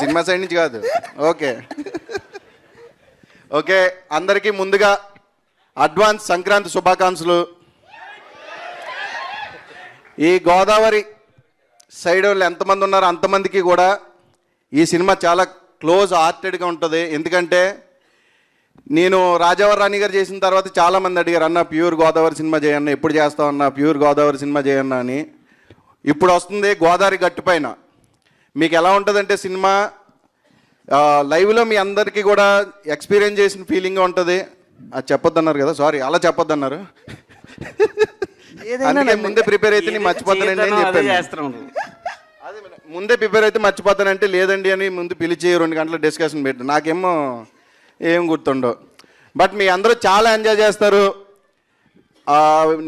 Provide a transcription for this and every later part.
Cinema side నుంచి కాదు. Okay okay, అందరికీ ముందుగా అడ్వాన్స్ సంక్రాంతి శుభాకాంక్షలు. ఈ గోదావరి సైడ్ వాళ్ళు ఎంతమంది ఉన్నారో అంతమందికి కూడా ఈ సినిమా చాలా క్లోజ్ హార్టెడ్గా ఉంటుంది. ఎందుకంటే నేను రాజావారి రాణి గారు చేసిన తర్వాత చాలామంది అడిగారు, అన్న ప్యూర్ గోదావరి సినిమా చేయన్న, ఎప్పుడు చేస్తావు అన్న ప్యూర్ గోదావరి సినిమా చేయన్న అని. ఇప్పుడు వస్తుంది గోదావరి గట్టు పైన. మీకు ఎలా ఉంటుందంటే సినిమా లైవ్లో మీ అందరికీ కూడా ఎక్స్పీరియన్స్ చేసిన ఫీలింగ్గా ఉంటుంది. అది చెప్పొద్దన్నారు కదా, సారీ అలా చెప్పొద్దన్నారు. అందుకే ముందే ప్రిపేర్ అయితే నేను మర్చిపోతానండి అని చెప్పాను. అదే ముందే ప్రిపేర్ అయితే మర్చిపోతానంటే లేదండి అని ముందు పిలిచి 2 గంటల డిస్కషన్ పెట్టాను. నాకేమో ఏం గుర్తుండవు. బట్ మీ అందరూ చాలా ఎంజాయ్ చేస్తారు.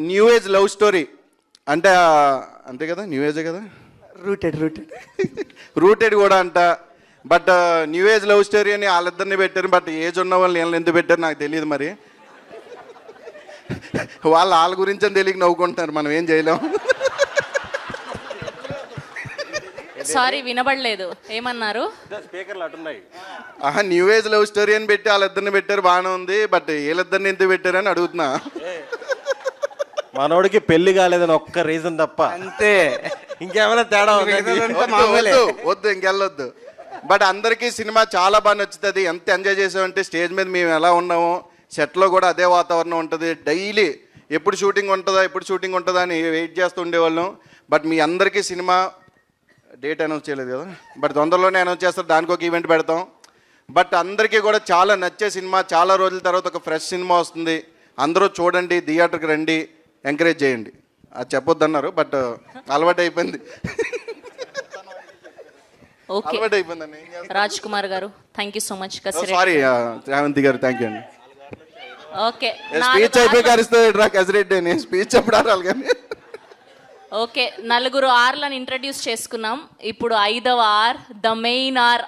న్యూ ఏజ్ లవ్ స్టోరీ అంటే అంతే కదా, న్యూ ఏజే కదా, రూటెడ్ కూడా అంట. But new age love story అని వాళ్ళిద్దరిని పెట్టారు. బట్ ఏజ్ ఉన్న వాళ్ళని వీళ్ళని ఎందుకు పెట్టారు నాకు తెలియదు. మరి వాళ్ళ గురించి అని తెలియక నవ్వుకుంటున్నారు, మనం ఏం చేయలేం. సారీ వినబడలేదు, ఏమన్నారు? న్యూ ఏజ్ లవ్ స్టోరీ అని పెట్టి వాళ్ళిద్దరిని పెట్టారు, బాగానే ఉంది. బట్ వీళ్ళిద్దరిని ఎందుకు పెట్టారని అడుగుతున్నా. మనోడికి పెళ్లి కాలేదని ఒక్క రీజన్ తప్ప, అంతే. ఇంకేమైనా తేడా వద్దు ఇంకెళ్ళొద్దు. బట్ అందరికీ సినిమా చాలా బాగా నచ్చుతుంది. ఎంత ఎంజాయ్ చేసామంటే స్టేజ్ మీద మేము ఎలా ఉన్నామో సెట్లో కూడా అదే వాతావరణం ఉంటుంది. డైలీ ఎప్పుడు షూటింగ్ ఉంటుందా అని వెయిట్ చేస్తూ ఉండేవాళ్ళం. బట్ మీ అందరికీ సినిమా డేట్ అనౌన్స్ చేయలేదు కదా, బట్ తొందరలోనే అనౌన్స్ చేస్తారు, దానికి ఒక ఈవెంట్ పెడతాం. బట్ అందరికీ కూడా చాలా నచ్చే సినిమా, చాలా రోజుల తర్వాత ఒక ఫ్రెష్ సినిమా వస్తుంది. అందరూ చూడండి, థియేటర్కి రండి, ఎంకరేజ్ చేయండి. అది చెప్పొద్దన్నారు బట్ అలవాటు అయిపోయింది. ఓకే రాజ్ కుమార్ గారు, thank you so much. Sorry Revanthi గారు, థ్యాంక్ యూ అండి. ఓకే స్పీచ్ అయిపోయి కరిస్తుంది కసిరెడ్డి అని స్పీచ్ చెప్పడాలి కానీ. ఓకే 4 ఆర్లను ఇంట్రడ్యూస్ చేసుకున్నాం. ఇప్పుడు 5వ ఆర్, ద మెయిన్ ఆర్